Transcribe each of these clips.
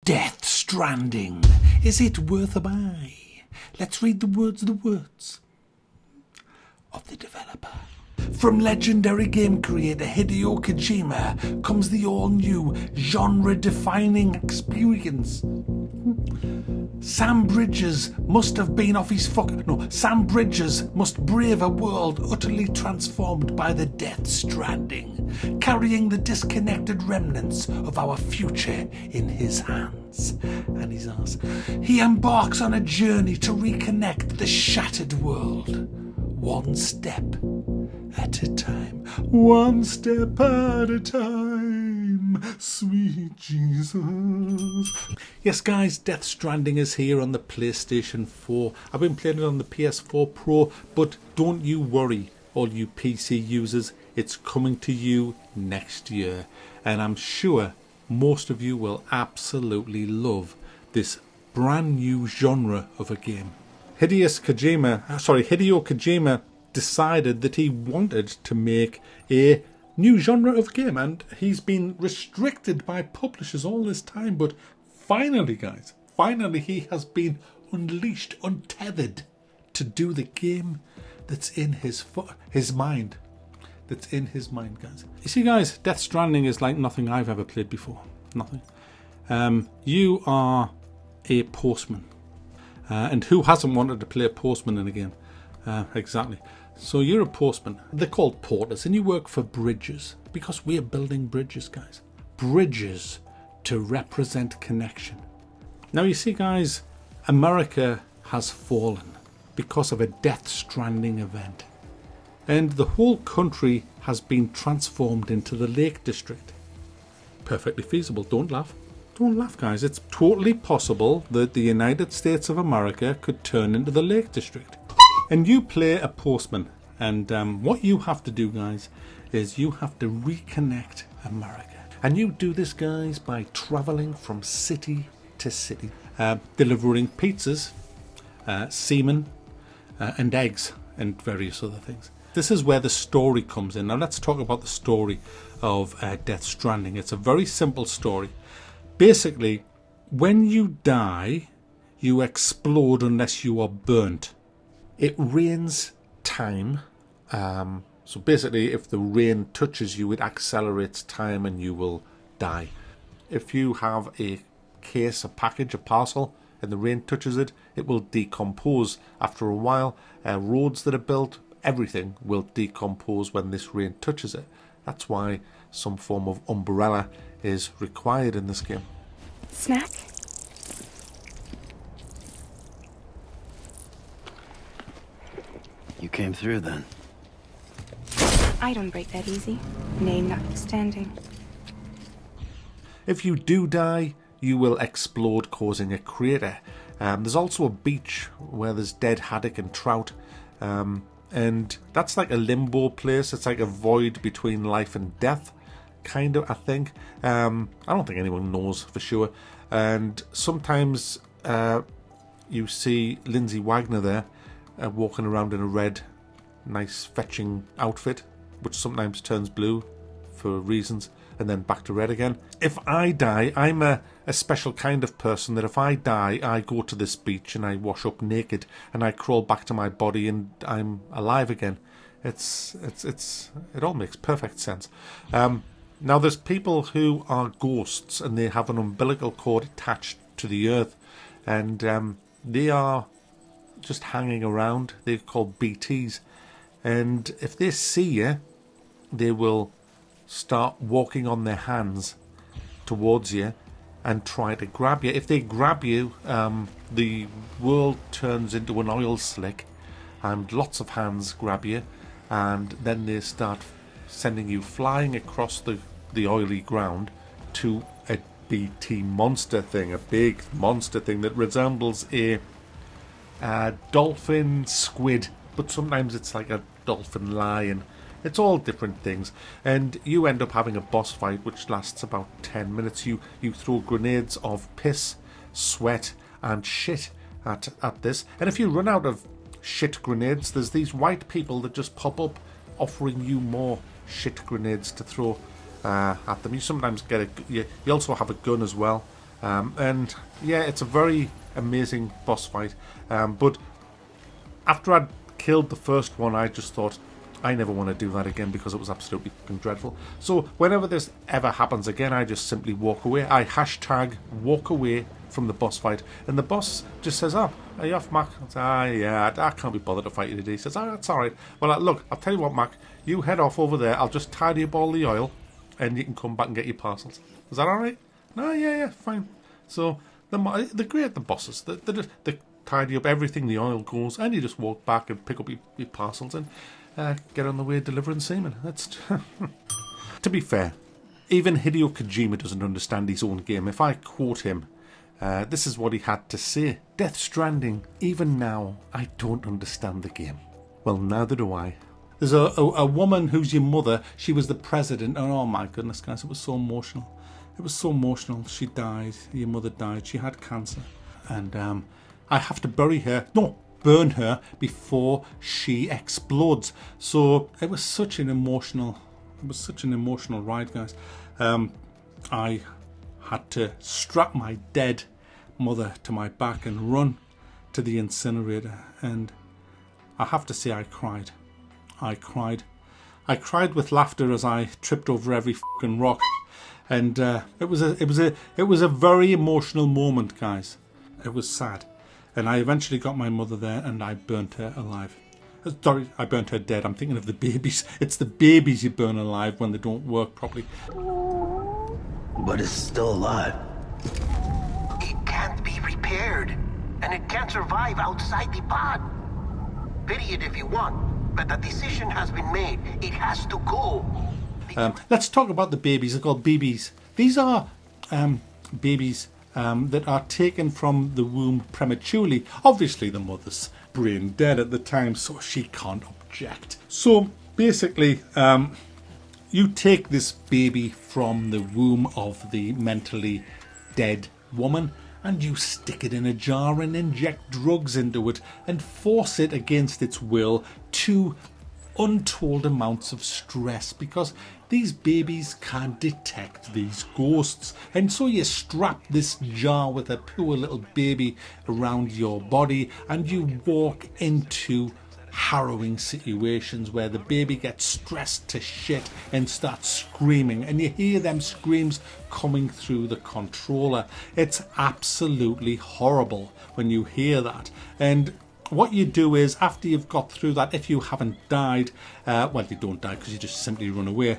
Death Stranding. Is it worth a buy? Let's read the words of the developer. From legendary game creator Hideo Kojima comes the all-new genre-defining experience. Sam Bridges must brave a world utterly transformed by the Death Stranding, carrying the disconnected remnants of our future in his hands. And he's asked, he embarks on a journey to reconnect the shattered world, one step at a time. One step at a time, sweet Jesus. Yes, guys, Death Stranding is here on the PlayStation 4. I've been playing it on the PS4 Pro, but don't you worry, all you PC users. It's coming to you next year. And I'm sure most of you will absolutely love this brand new genre of a game. Hideo Kojima decided that he wanted to make a new genre of game, and he's been restricted by publishers all this time, but finally, guys, he has been unleashed, untethered to do the game that's in his mind. That's in his mind, guys. You see, guys, Death Stranding is like nothing I've ever played before. Nothing. You are a postman. And who hasn't wanted to play a postman in a game? Exactly. So you're a postman. They're called porters, and you work for bridges, because we're building bridges, guys. Bridges to represent connection. Now you see, guys, America has fallen because of a Death Stranding event. And the whole country has been transformed into the Lake District. Perfectly feasible. Don't laugh. Don't laugh, guys. It's totally possible that the United States of America could turn into the Lake District. And you play a postman. And what you have to do, guys, is you have to reconnect America. And you do this, guys, by traveling from city to city, delivering pizzas, semen, and eggs, and various other things. This is where the story comes in. Now let's talk about the story of Death Stranding. It's a very simple story. Basically, when you die, you explode unless you are burnt. It rains time. So basically, if the rain touches you, it accelerates time and you will die. If you have a case, a package, a parcel, and the rain touches it, it will decompose after a while. Roads that are built, everything will decompose when this rain touches it. That's why some form of umbrella is required in this game. Snack? You came through then. I don't break that easy. Name notwithstanding. If you do die, you will explode, causing a crater. There's also a beach where there's dead haddock and trout. And that's like a limbo place. It's like a void between life and death, kind of, I think. I don't think anyone knows for sure. And sometimes you see Lindsay Wagner there walking around in a red, nice fetching outfit, which sometimes turns blue for reasons, and then back to red again. If I die, I'm a special kind of person that if I die, I go to this beach and I wash up naked and I crawl back to my body and I'm alive again. It all makes perfect sense. Now there's people who are ghosts and they have an umbilical cord attached to the earth, and they are just hanging around. They're called BTs, and if they see you, they will start walking on their hands towards you and try to grab you. If they grab you, the world turns into an oil slick and lots of hands grab you, and then they start sending you flying across the oily ground to a BT monster thing, a big monster thing that resembles a dolphin squid, but sometimes it's like a dolphin lion. It's all different things, and you end up having a boss fight which lasts about 10 minutes. You throw grenades of piss, sweat and shit at this, and if you run out of shit grenades, there's these white people that just pop up offering you more shit grenades to throw at them. You sometimes get you also have a gun as well, And yeah, it's a very amazing boss fight. But after I'd killed the first one, I just thought, I never want to do that again because it was absolutely fucking dreadful. So whenever this ever happens again, I just simply walk away. I hashtag walk away from the boss fight. And the boss just says, oh, are you off, Mac? I say, yeah, I can't be bothered to fight you today. He says, oh, that's all right. Well, look, I'll tell you what, Mac. You head off over there. I'll just tidy up all the oil and you can come back and get your parcels. Is that all right? No, yeah, fine. So they're great, the bosses. They tidy up everything, the oil goes, and you just walk back and pick up your parcels and get on the way delivering semen. That's to be fair, even Hideo Kojima doesn't understand his own game. If I quote him, this is what he had to say: Death Stranding, even now, I don't understand the game. Well, neither do I. There's a woman who's your mother. She was the president. Oh my goodness, guys, it was so emotional. It was so emotional. She died. Your mother died. She had cancer. And I have to burn her before she explodes. So it was such an emotional ride, guys. I had to strap my dead mother to my back and run to the incinerator. And I have to say, I cried. I cried with laughter as I tripped over every fucking rock. And it was a very emotional moment, guys. It was sad. And I eventually got my mother there and I burnt her alive. Sorry, I burnt her dead. I'm thinking of the babies. It's the babies you burn alive when they don't work properly. But it's still alive. It can't be repaired. And it can't survive outside the pod. Pity it if you want, but the decision has been made. It has to go. Let's talk about the babies. They're called BBs. These are babies that are taken from the womb prematurely. Obviously, the mother's brain dead at the time, so she can't object. So basically, you take this baby from the womb of the mentally dead woman and you stick it in a jar and inject drugs into it and force it against its will to untold amounts of stress, because these babies can't detect these ghosts. And so you strap this jar with a poor little baby around your body and you walk into harrowing situations where the baby gets stressed to shit and starts screaming, and you hear them screams coming through the controller. It's absolutely horrible when you hear that. And what you do is, after you've got through that, if you haven't died, well, you don't die because you just simply run away,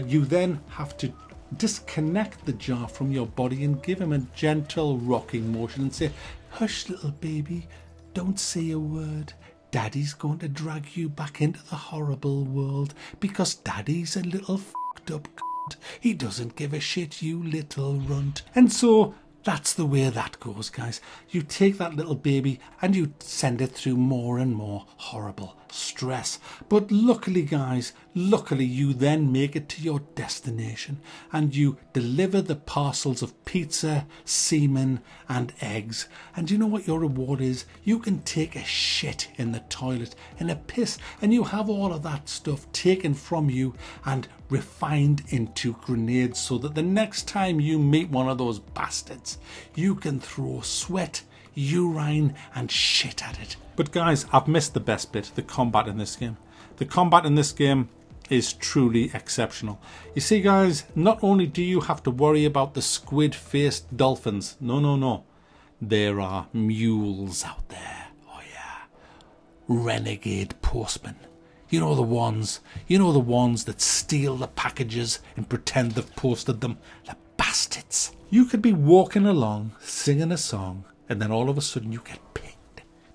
you then have to disconnect the jar from your body and give him a gentle rocking motion and say, hush little baby, don't say a word. Daddy's going to drag you back into the horrible world because Daddy's a little fucked up cunt. He doesn't give a shit, you little runt. And so that's the way that goes, guys. You take that little baby and you send it through more and more horrible stress. But luckily, guys, you then make it to your destination and you deliver the parcels of pizza, semen and eggs. And you know what your reward is? You can take a shit in the toilet and a piss, and you have all of that stuff taken from you and refined into grenades, so that the next time you meet one of those bastards, you can throw sweat, urine and shit at it. But guys, I've missed the best bit, the combat in this game. The combat in this game is truly exceptional. You see, guys, not only do you have to worry about the squid-faced dolphins, no. There are mules out there. Oh yeah. Renegade postmen. You know the ones that steal the packages and pretend they've posted them. The bastards. You could be walking along, singing a song, and then all of a sudden you get pinged.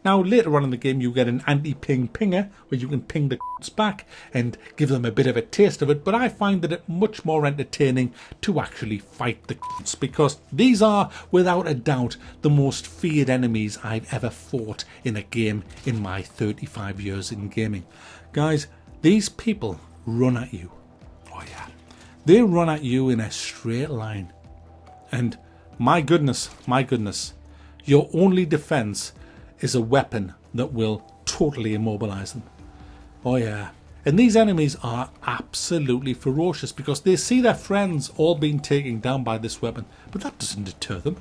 Now, later on in the game, you get an anti-ping pinger, where you can ping the back and give them a bit of a taste of it, but I find that it much more entertaining to actually fight the because these are, without a doubt, the most feared enemies I've ever fought in a game in my 35 years in gaming. Guys, these people run at you. Oh yeah. They run at you in a straight line. And my goodness, your only defense is a weapon that will totally immobilize them. Oh yeah. And these enemies are absolutely ferocious because they see their friends all being taken down by this weapon, but that doesn't deter them.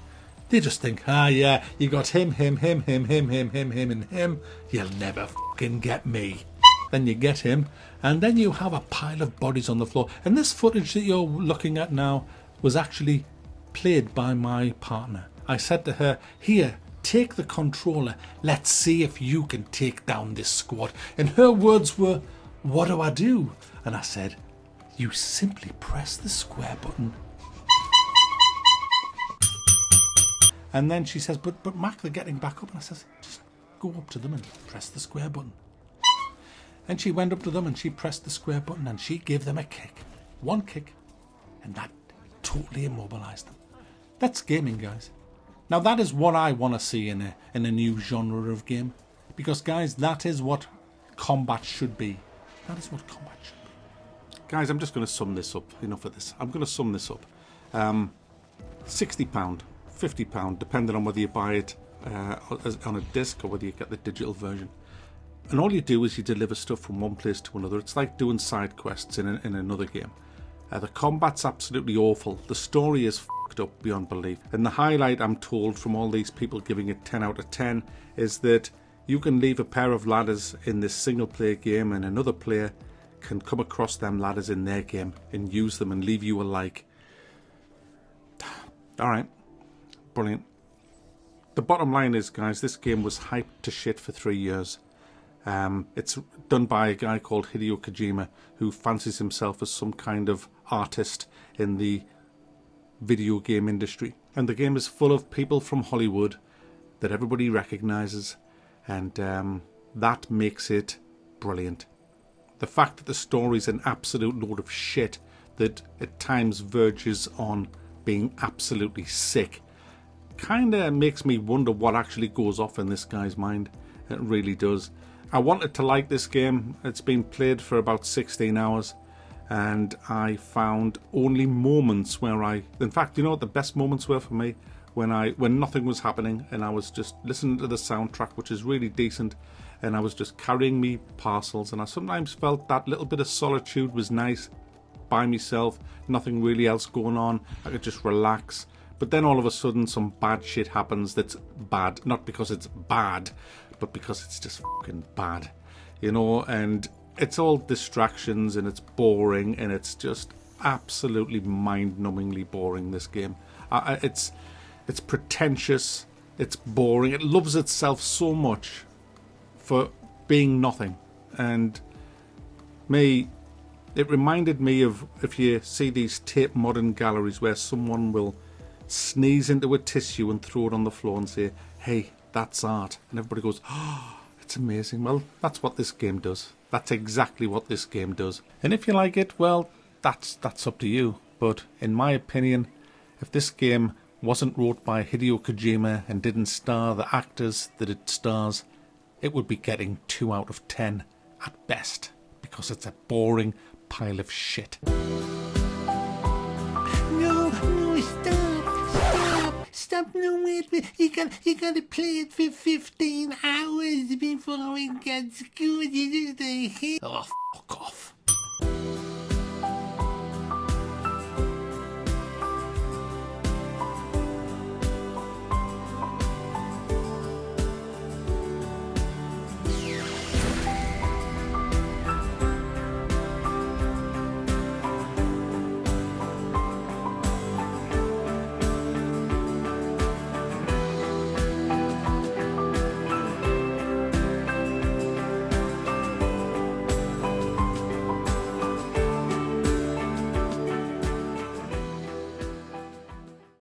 They just think, yeah, you got him, and him. You'll never fucking get me. Then you get him, and then you have a pile of bodies on the floor. And this footage that you're looking at now was actually played by my partner. I said to her, here, take the controller. Let's see if you can take down this squad. And her words were, what do I do? And I said, you simply press the square button. And then she says, but Mac, they're getting back up. And I says, just go up to them and press the square button. And she went up to them and she pressed the square button and she gave them a kick. One kick. And that totally immobilized them. That's gaming, guys. Now that is what I want to see in a new genre of game. Because, guys, that is what combat should be. That is what combat should be. Guys, I'm just going to sum this up. Enough of this. I'm going to sum this up. £60. £50, depending on whether you buy it on a disc or whether you get the digital version. And all you do is you deliver stuff from one place to another. It's like doing side quests in another game. The combat's absolutely awful. The story is fucked up beyond belief. And the highlight, I'm told, from all these people giving it 10 out of 10 is that you can leave a pair of ladders in this single player game and another player can come across them ladders in their game and use them and leave you a like. Alright. Brilliant. The bottom line is, guys, this game was hyped to shit for 3 years. It's done by a guy called Hideo Kojima, who fancies himself as some kind of artist in the video game industry. And the game is full of people from Hollywood that everybody recognises, and that makes it brilliant. The fact that the story's an absolute load of shit that at times verges on being absolutely sick kind of makes me wonder what actually goes off in this guy's mind. It really does. I wanted to like this game. It's been played for about 16 hours and I found only moments where in fact, you know what the best moments were for me? When nothing was happening and I was just listening to the soundtrack, which is really decent, and I was just carrying me parcels, and I sometimes felt that little bit of solitude was nice by myself, nothing really else going on. I could just relax. But then all of a sudden some bad shit happens that's bad. Not because it's bad, but because it's just fucking bad. You know, and it's all distractions and it's boring and it's just absolutely mind-numbingly boring, this game. It's pretentious, it's boring, it loves itself so much for being nothing. And it reminded me of, if you see these tape modern galleries where someone will sneeze into a tissue and throw it on the floor and say, hey, that's art. And everybody goes, oh, it's amazing. Well, that's what this game does. That's exactly what this game does. And if you like it, well, that's up to you. But in my opinion, if this game wasn't wrote by Hideo Kojima and didn't star the actors that it stars, it would be getting 2 out of 10 at best, because it's a boring pile of shit. No, stop, no, wait, you gotta play it for 15 hours before it gets good. Oh, fuck off.